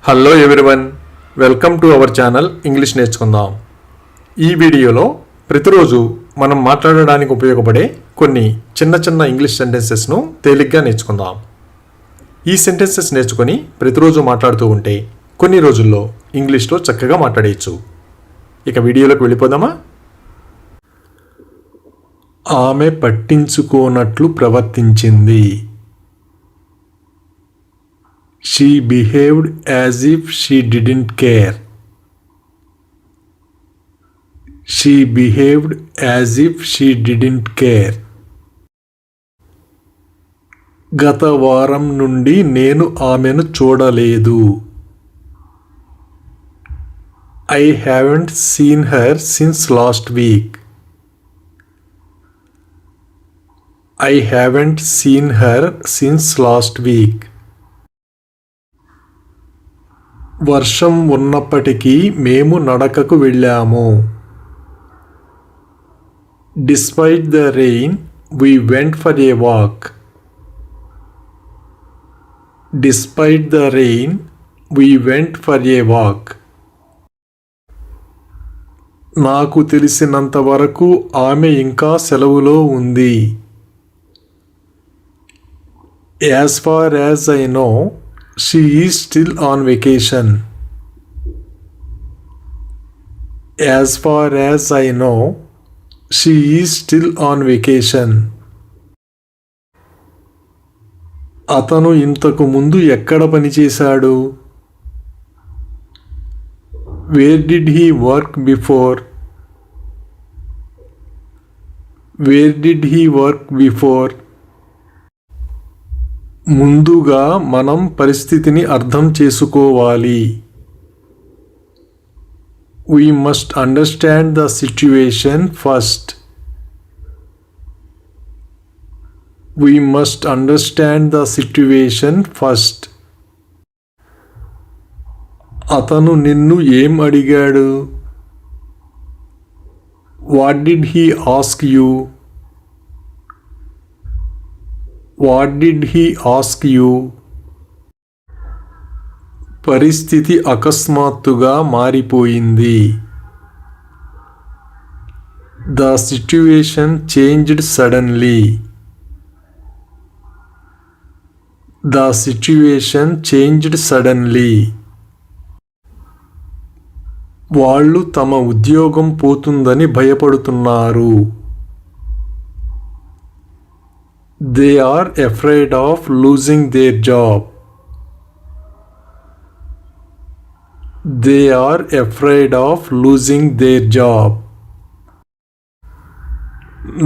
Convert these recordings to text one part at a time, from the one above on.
Hello everyone, welcome to our channel English నేర్చుకుందాం. ఈ వీడియోలో ప్రతిరోజు మనం మాట్లాడడానికి ఉపయోగపడే కొన్ని చిన్న చిన్న ఇంగ్లీష్ సెంటెన్సెస్ను తేలిగ్గా నేర్చుకుందాం. ఈ సెంటెన్సెస్ నేర్చుకొని ప్రతిరోజు మాట్లాడుతూ ఉంటే కొన్ని రోజుల్లో ఇంగ్లీష్లో చక్కగా మాట్లాడేయచ్చు. ఇక వీడియోలోకి వెళ్ళిపోదామా? ఆమె పట్టించుకోనట్లు ప్రవర్తించింది. She behaved as if she didn't care. She behaved as if she didn't care. గత వారం నుండి నేను ఆమెను చూడలేదు. I haven't seen her since last week. I haven't seen her since last week. వర్షం ఉన్నప్పటికీ మేము నడకకు వెళ్ళాము. Despite the rain, we went for a walk. Despite the rain, we went for a walk. నాకు తెలిసినంత వరకు ఆమె ఇంకా సెలవులో ఉంది. As far as I know, she is still on vacation. As far as I know, she is still on vacation. అతను ఇంతకు ముందు ఎక్కడ పనిచేశాడు? Where did he work before? Where did he work before? ముందుగా మనం పరిస్థితిని అర్థం చేసుకోవాలి. We must understand the situation first. We must understand the situation first. అతను నిన్ను ఏం అడిగాడు? What did he ask you? What did he ask you? పరిస్థితి అకస్మాత్తుగా మారిపోయింది. The situation changed suddenly. The situation changed suddenly. వాళ్ళు తమ ఉద్యోగం పోతుందని భయపడుతున్నారు. They are afraid of losing their job. They are afraid of losing their job.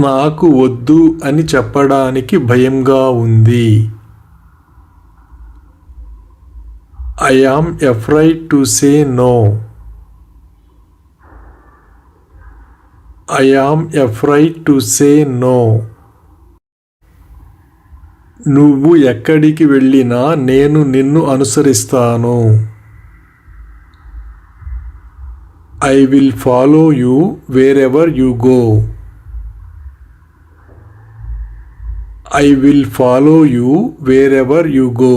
నాకు వద్దు అని చెప్పడానికి భయంగా ఉంది. I am afraid to say no. I am afraid to say no. నువ్వు ఎక్కడికి వెళ్ళినా నేను నిన్ను అనుసరిస్తాను. I will follow you wherever you go. I will follow you wherever you go.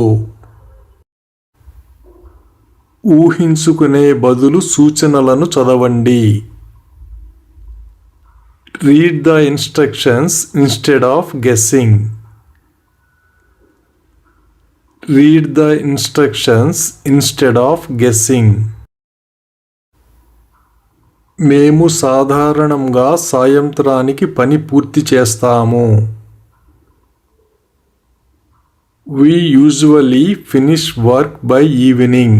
ఊహించుకునే బదులు సూచనలను చదవండి. Read the instructions instead of guessing. Read the instructions instead of guessing. మేము సాధారణంగా సాయంత్రానికి పని పూర్తి చేస్తాము. We usually finish work by evening.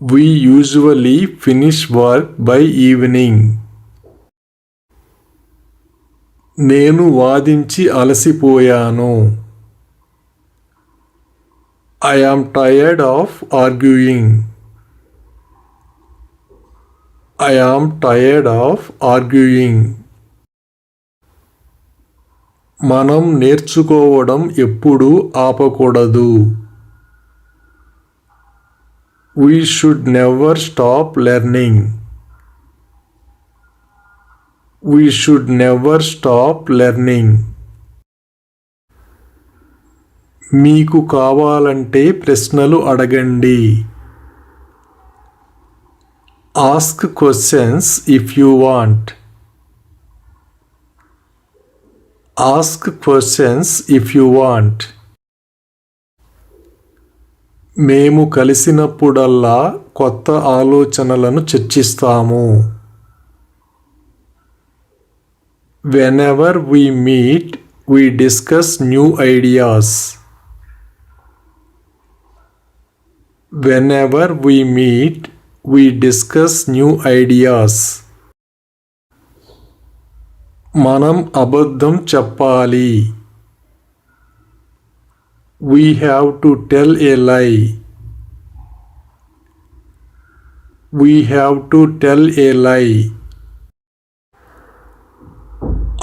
We usually finish work by evening. నేను వాదించి అలసిపోయాను. I am tired of arguing. I am tired of arguing. మనం నేర్చుకోవడం ఎప్పుడూ ఆపకూడదు. We should never stop learning. We should never stop learning. మీకు కావాలంటే ప్రశ్నలు అడగండి. Ask questions if you want. Ask questions if you want. మేము కలిసినప్పుడల్లా కొత్త ఆలోచనలను చర్చిస్తాము. Whenever we meet, we discuss new ideas. Whenever we meet, we discuss new ideas. మనం అబద్ధం చెప్పాలి. We have to tell a lie. We have to tell a lie.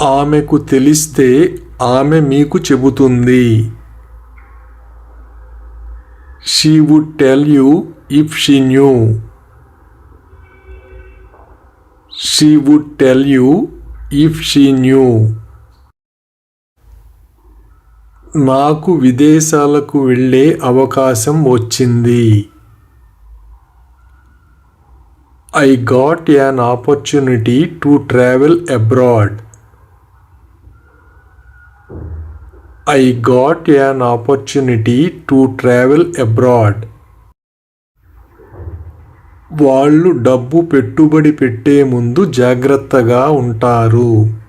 ఆమెకు తెలిస్తే ఆమె మీకు చెబుతుంది. She would tell you if she knew. She would tell you if she knew. నాకు విదేశాలకు వెళ్ళే అవకాశం వచ్చింది. I got an opportunity to travel abroad. I got an opportunity to travel abroad. వాళ్ళు డబ్బు పెట్టుబడి పెట్టే ముందు జాగ్రత్తగా ఉంటారు.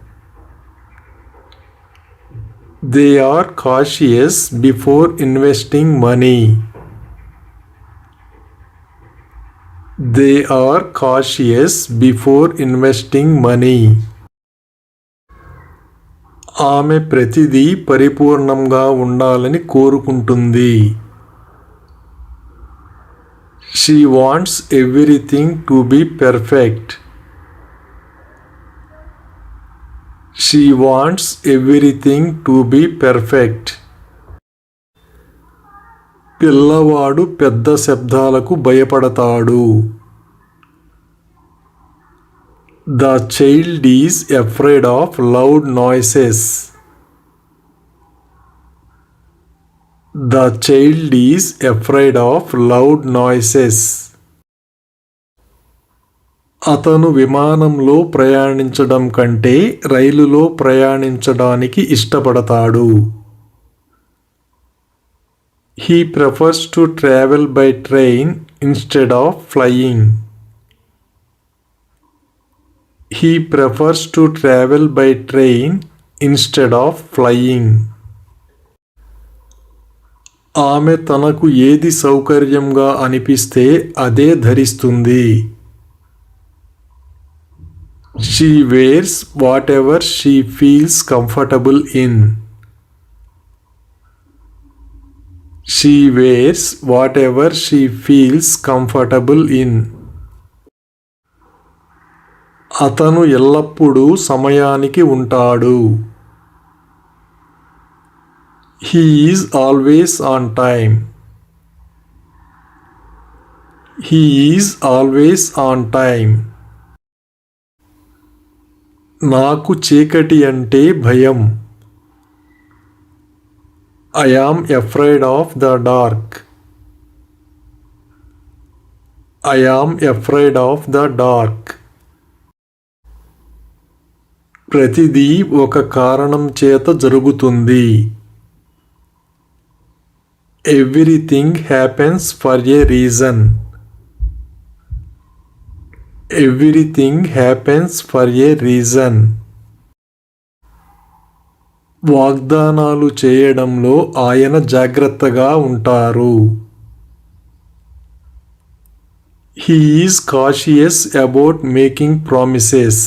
They are cautious before investing money. They are cautious before investing money. ఆమె ప్రతిదీ పరిపూర్ణంగా ఉండాలని కోరుకుంటుంది. She wants everything to be perfect. She wants everything to be perfect. పిల్లవాడు పెద్ద శబ్దాలకు భయపడతాడు. The child is afraid of loud noises. The child is afraid of loud noises. అతను విమానంలో ప్రయాణించడం కంటే రైలులో ప్రయాణించడానికి ఇష్టపడతాడు. He prefers to travel by train instead of flying. He prefers to travel by train instead of flying. ఆమె తనకు ఏది సౌకర్యంగా అనిపిస్తే అదే ధరిస్తుంది. She wears whatever she feels comfortable in. She wears whatever she feels comfortable in. అతను ఎల్లప్పుడూ సమయానికి ఉంటాడు. He is always on time. He is always on time. నాకు చీకటి అంటే భయం. I am afraid of the dark. I am afraid of the dark. ప్రతిదీ ఒక కారణం చేత జరుగుతుంది. Everything happens for a reason. Everything happens for a reason. వాగ్దానాలు చేయడంలో ఆయన జాగ్రత్తగా ఉంటారు. He is cautious about making promises.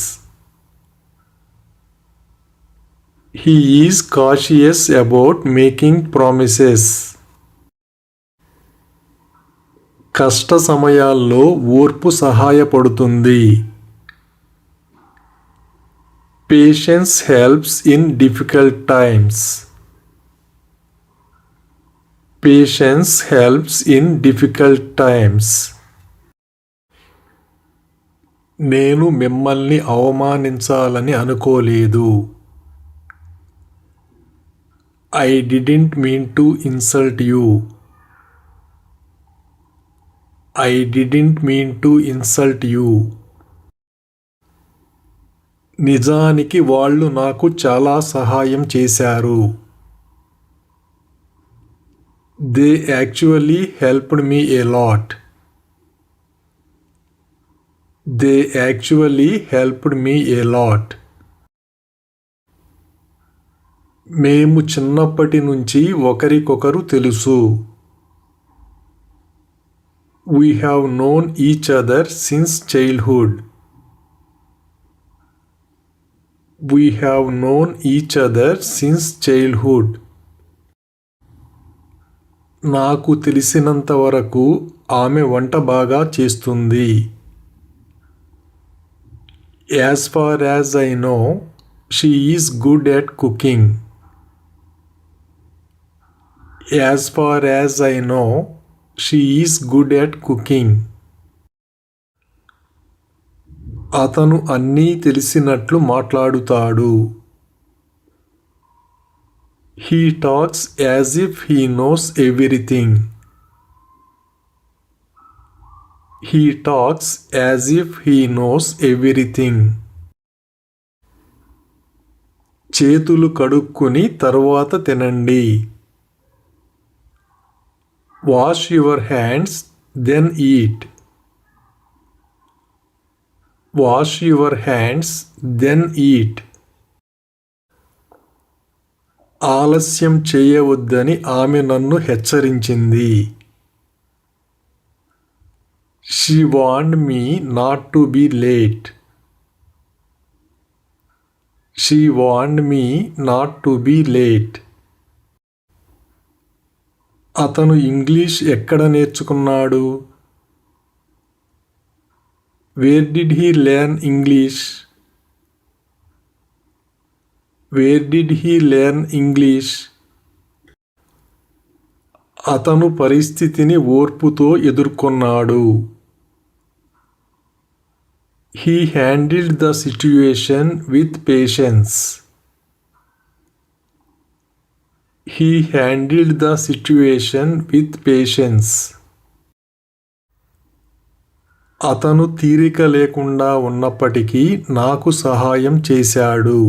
He is cautious about making promises. కష్ట సమయాల్లో ఓర్పు సహాయపడుతుంది. Patience helps in difficult times. Patience helps in difficult times. నేను మిమ్మల్ని అవమానించాలని అనుకోలేదు. I didn't mean to insult you. I didn't mean to insult you. నిజానికి వాళ్ళు నాకు చాలా సహాయం చేశారు. They actually helped me a lot. They actually helped me a lot. మేము చిన్నప్పటి నుంచి ఒకరికొకరు తెలుసు. We have known each other since childhood. We have known each other since childhood. నాకు తెలిసినంత వరకు ఆమె వంట బాగా చేస్తుంది. As far as I know, she is good at cooking. As far as I know, she is good at cooking. అతను అన్నీ తెలిసినట్లు మాట్లాడుతాడు. He talks as if he knows everything. He talks as if he knows everything. చేతులు కడుక్కుని తరువాత తినండి. Wash your hands, then eat. Wash your hands, then eat. ఆలస్యం చేయవద్దని ఆమె నన్ను హెచ్చరించింది. She warned me not to be late. She warned me not to be late. అతను ఇంగ్లీష్ ఎక్కడ నేర్చుకున్నాడు? Where did he learn English? Where did he learn English? అతను పరిస్థితిని ఓర్పుతో ఎదుర్కొన్నాడు. He handled the situation with patience. He handled the situation with patience. అతను తీరిక లేకుండా ఉన్నప్పటికీ నాకు సహాయం చేశాడు.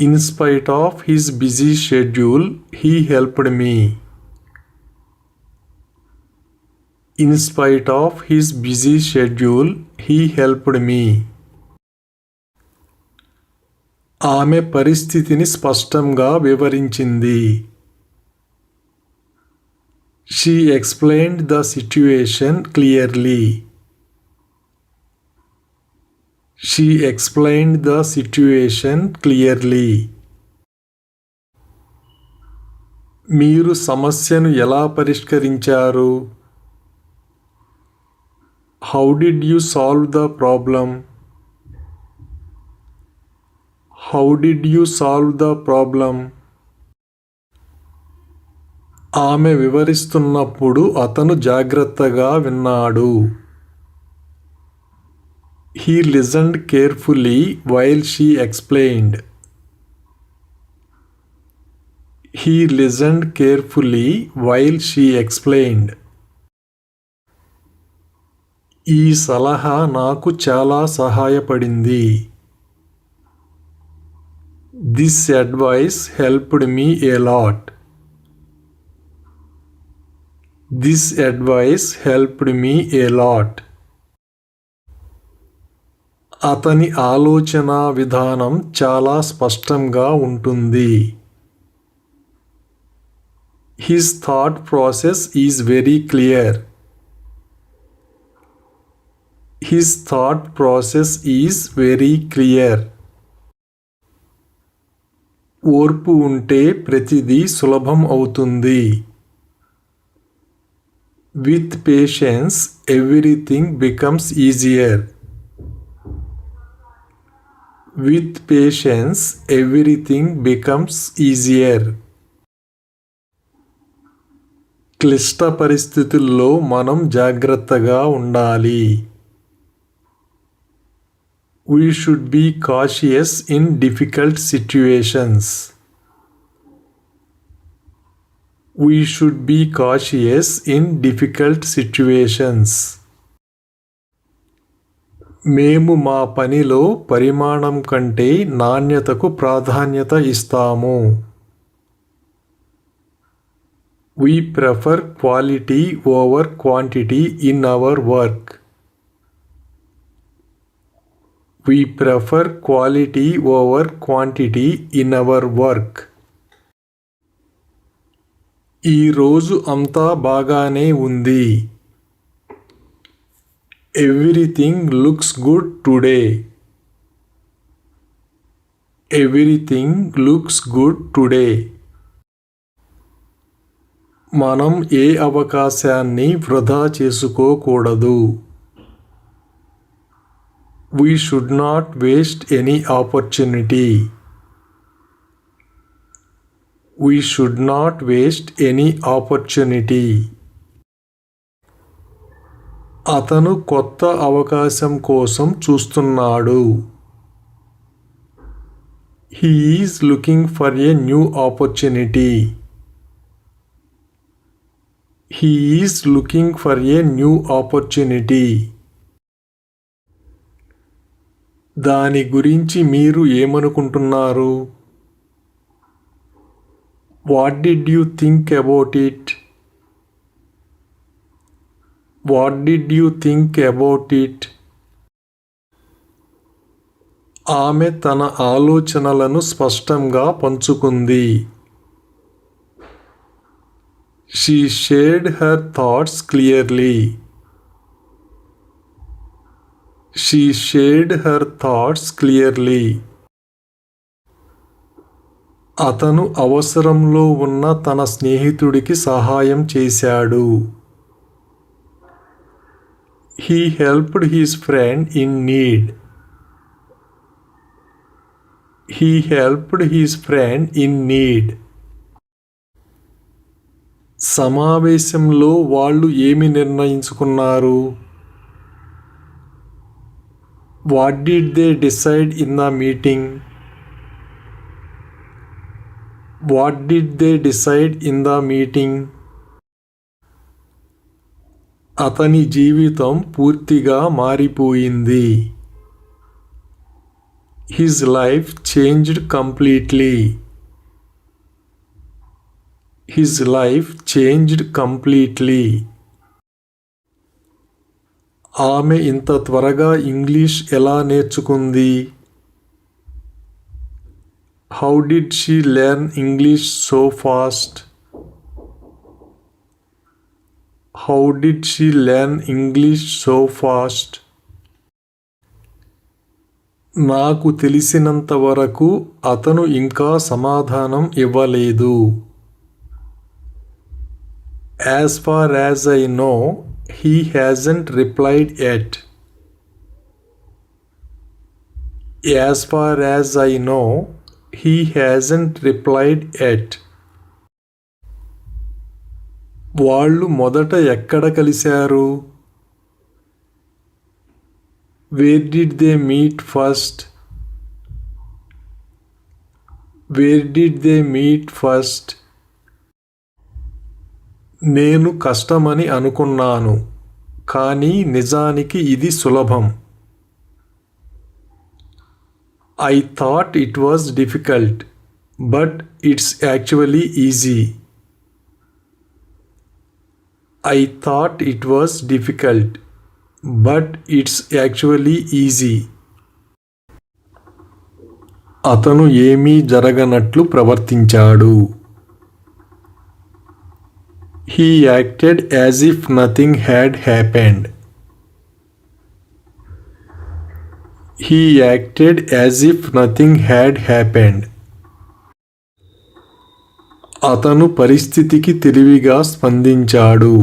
In spite of his busy schedule, he helped me. In spite of his busy schedule, he helped me. ఆమె పరిస్థితిని స్పష్టంగా వివరించింది. She explained the situation clearly. She explained the situation clearly. మీరు సమస్యను ఎలా పరిష్కరించారు? How did you solve the problem? How did you solve the problem? ఆమె వివరిస్తున్నప్పుడు అతను జాగ్రత్తగా విన్నాడు. He listened carefully while she explained. He listened carefully while she explained. ఈ సలహా నాకు చాలా సహాయపడింది. This advice helped me a lot. This advice helped me a lot. అతని ఆలోచన విధానం చాలా స్పష్టంగా ఉంటుంది. His thought process is very clear. His thought process is very clear. ఓర్పు ఉంటే ప్రతిదీ సులభం అవుతుంది. With patience, everything becomes easier. With patience, everything becomes easier. క్లిష్ట పరిస్థితుల్లో మనం జాగ్రత్తగా ఉండాలి. We should be cautious in difficult situations. We should be cautious in difficult situations. మేము మా పనిలో పరిమాణం కంటే నాణ్యతకు ప్రాధాన్యత ఇస్తాము. We prefer quality over quantity in our work. We prefer quality over quantity in our work. ఈ రోజు అంతా బాగానే ఉంది. Everything looks good today. Everything looks good today. మనం ఏ అవకాశాన్ని వృధా చేసుకోకూడదు. We should not waste any opportunity. We should not waste any opportunity. అతను కొత్త అవకాశం కోసం చూస్తున్నాడు. He is looking for a new opportunity. He is looking for a new opportunity. దాని గురించి మీరు ఏమనుకుంటున్నారు? What did you think about it? What did you think about it? ఆమె తన ఆలోచనలను స్పష్టంగా పంచుకుంది. She shared her thoughts clearly. She shared her thoughts clearly. అతను అవసరంలో ఉన్న తన స్నేహితుడికి సహాయం చేశాడు. He helped his friend in need. He helped his friend in need. సమావేశంలో వాళ్ళు ఏమి నిర్ణయించుకున్నారు? What did they decide in the meeting? What did they decide in the meeting? అతని జీవితం పూర్తిగా మారిపోయింది. His life changed completely. His life changed completely. ఆమె ఇంత త్వరగా ఇంగ్లీష్ ఎలా నేర్చుకుంది? How did she learn English so fast? How did she learn English so fast? నాకు తెలిసినంత వరకు అతను ఇంకా సమాధానం ఇవ్వలేదు. As far as I know, he hasn't replied yet. As far as I know, he hasn't replied yet. వాళ్ళు మొదట ఎక్కడ కలిశారు? Where did they meet first? Where did they meet first? నేను కష్టమని అనుకున్నాను, కానీ నిజానికి ఇది సులభం. I thought it was difficult, but it's actually easy. I thought it was difficult, but it's actually easy. అతను ఏమీ జరగనట్లు ప్రవర్తించాడు. He acted as if nothing had happened. He acted as if nothing had happened. అతను పరిస్థితికి తెలివిగా స్పందించాడు.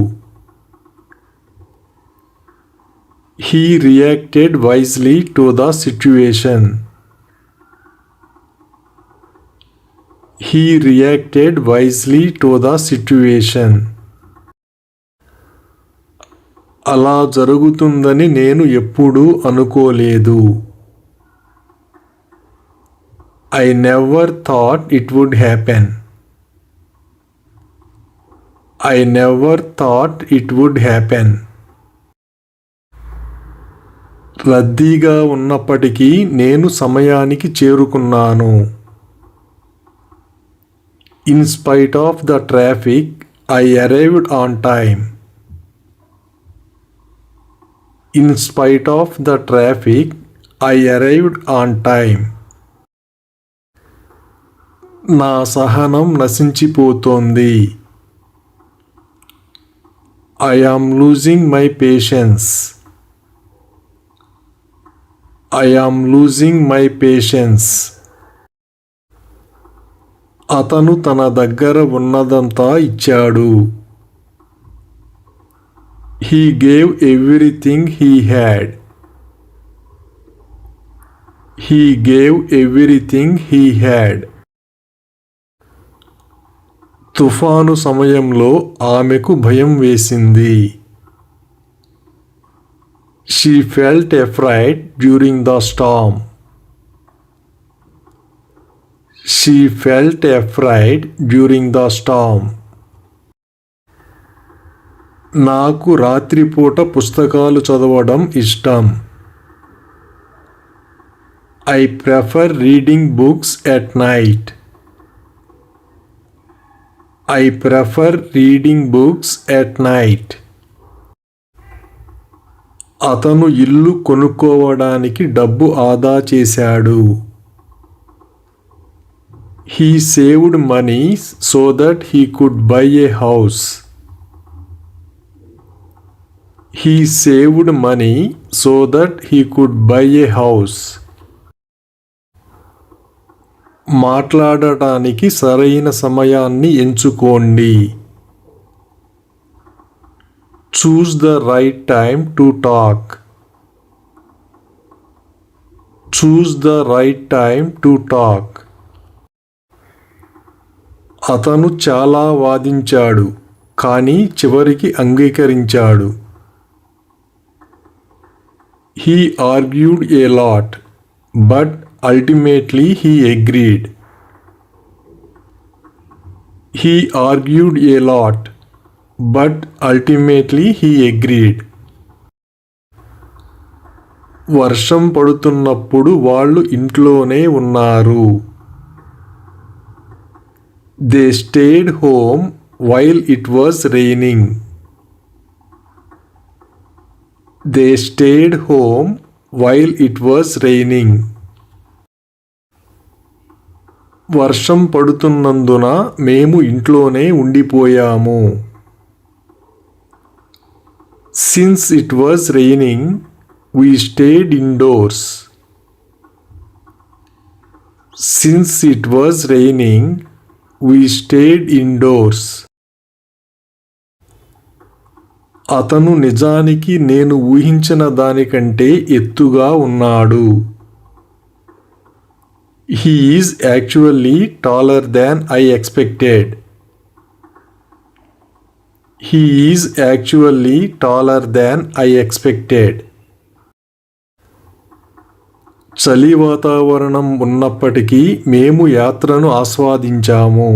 He reacted wisely to the situation. He reacted wisely to the situation. అలా జరుగుతుందని నేను ఎప్పుడూ అనుకోలేదు. I never thought it would happen. I never thought it would happen. రద్దీగా ఉన్నప్పటికీ నేను సమయానికి చేరుకున్నాను. In spite of the traffic, I arrived on time. In spite of the traffic, I arrived on time. నా సహనం నశించిపోతోంది. I am losing my patience. I am losing my patience. అతను తన దగ్గర ఉన్నదంతా ఇచ్చాడు. He gave everything he had. He gave everything he had. తుఫాను సమయంలో ఆమెకు భయం వేసింది. She felt afraid during the storm. She felt afraid during the storm. నాకు రాత్రిపూట పుస్తకాలు చదవడం ఇష్టం. I prefer reading books at night. I prefer reading books at night. అతను ఇల్లు కొనుక్కోవడానికి డబ్బు ఆదా చేశాడు. He saved money so that he could buy a house. He saved money so that he could buy a house. మాట్లాడటానికి సరైన సమయాన్ని ఎంచుకోండి. Choose the right time to talk. Choose the right time to talk. అతను చాలా వాదించాడు కానీ చివరికి అంగీకరించాడు. He argued a lot, but ultimately he agreed. He argued a lot, but ultimately he agreed. వర్షం పడుతున్నప్పుడు వాళ్ళు ఇంట్లోనే ఉన్నారు. They stayed home while it was raining. They stayed home while it was raining. వర్షం పడుతున్నందున మేము ఇంట్లోనే ఉండిపోయాము. Since it was raining, we stayed indoors. Since it was raining, we stayed indoors. అతను నిజానికి నేను ఊహించిన దానికంటే ఎత్తుగా ఉన్నాడు. He is actually taller than I expected. He is actually taller than I expected. చలి వాతావరణం ఉన్నప్పటికీ మేము యాత్రను ఆస్వాదించాము.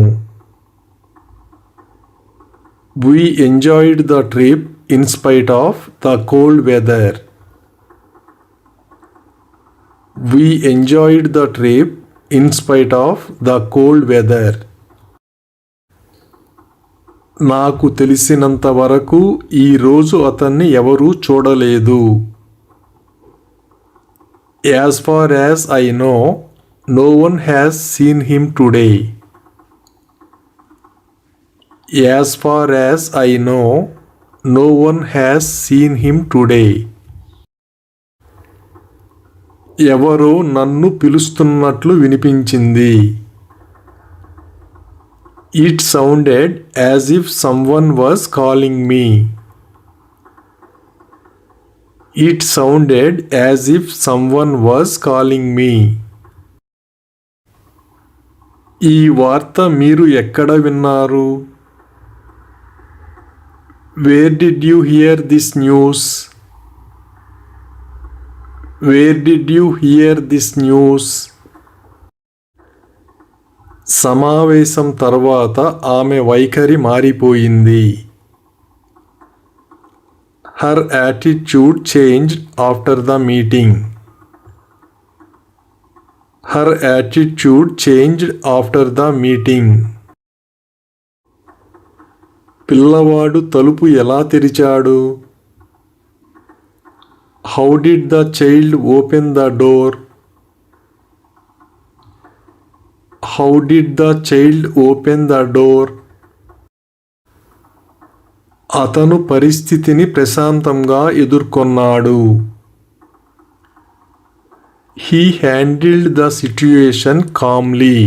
We enjoyed the trip in spite of the cold weather. We enjoyed the trip in spite of the cold weather. నాకు తెలిసినంత వరకు ఈరోజు అతన్ని ఎవరూ చూడలేదు. As far as I know, no one has seen him today. As far as I know, no one has seen him today. ఎవరో నన్ను పిలుస్తున్నట్లు వినిపించింది. It sounded as if someone was calling me. It sounded as if someone was calling me. ఈ వార్త మీరు ఎక్కడ విన్నారు? Where did you hear this news? Where did you hear this news? సమావేశం తర్వాత ఆమె వైఖరి మారిపోయింది. Her attitude changed after the meeting. Her attitude changed after the meeting. పిల్లవాడు తలుపు ఎలా తెరిచాడు? How did the child open the door? How did the child open the door? అతను పరిస్థితిని ప్రశాంతంగా ఎదుర్కొన్నాడు. He handled the situation calmly.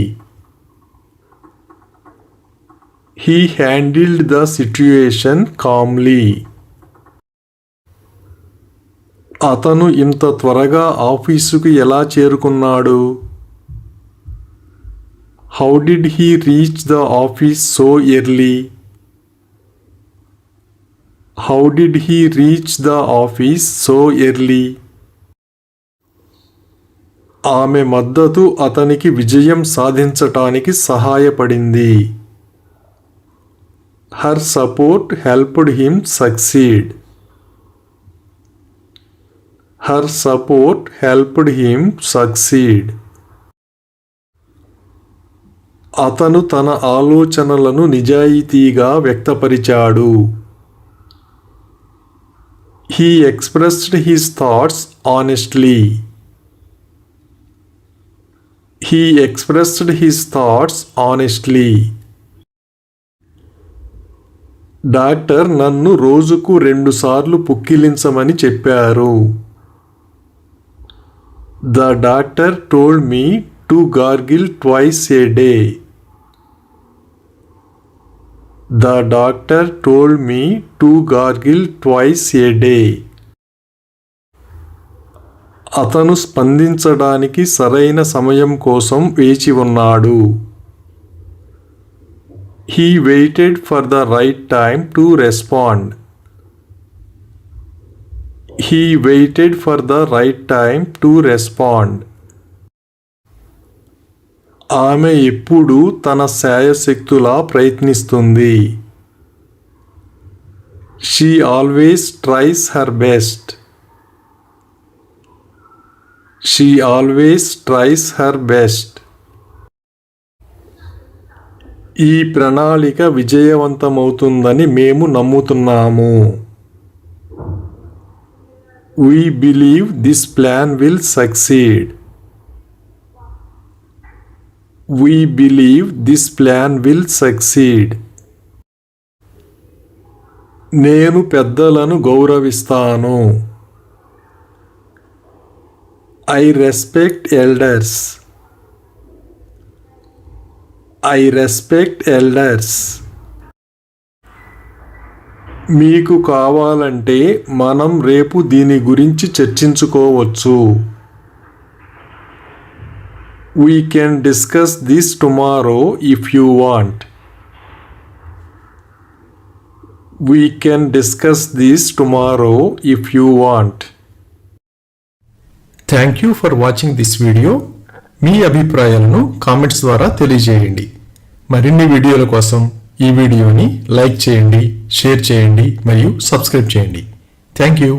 He handled the situation calmly. అతను ఇంత త్వరగా ఆఫీసుకు ఎలా చేరుకున్నాడు? How did he reach the office so early? How did he reach the office so early? ఆమె మద్దతు అతనికి విజయం సాధించటానికి సహాయపడింది. Her support helped him succeed. Her support helped him succeed. అతను తన ఆలోచనలను నిజాయితీగా వ్యక్తపరిచాడు. He expressed his thoughts honestly. He expressed his thoughts honestly. Doctor నన్ను రోజుకు 2 సార్లు పుక్కిలించమని చెప్పారు. The doctor told me to gargle twice a day. The doctor told me to gargle twice a day. అతను స్పందించడానికి సరైన సమయం కోసం వేచి ఉన్నాడు. He waited for the right time to respond. He waited for the right time to respond. ఆమె ఎప్పుడూ తన శాయశక్తులా ప్రయత్నిస్తుంది. She always tries her best. She always tries her best. ఈ ప్రణాళిక విజయవంతమవుతుందని మేము నమ్ముతున్నాము. We believe this plan will succeed. We believe this plan will succeed. నేను పెద్దలను గౌరవిస్తాను. I respect elders. I respect elders. మీకు కావాలంటే మనం రేపు దీని గురించి చర్చించుకోవచ్చు. We can discuss this tomorrow if you want. We can discuss this tomorrow if you want. Thank you for watching this video. మీ అభిప్రాయాలను comments ద్వారా తెలియజేయండి. మరిన్ని వీడియోల కోసం ఈ వీడియోని లైక్ చేయండి, షేర్ చేయండి మరియు సబ్స్క్రైబ్ చేయండి. Thank you.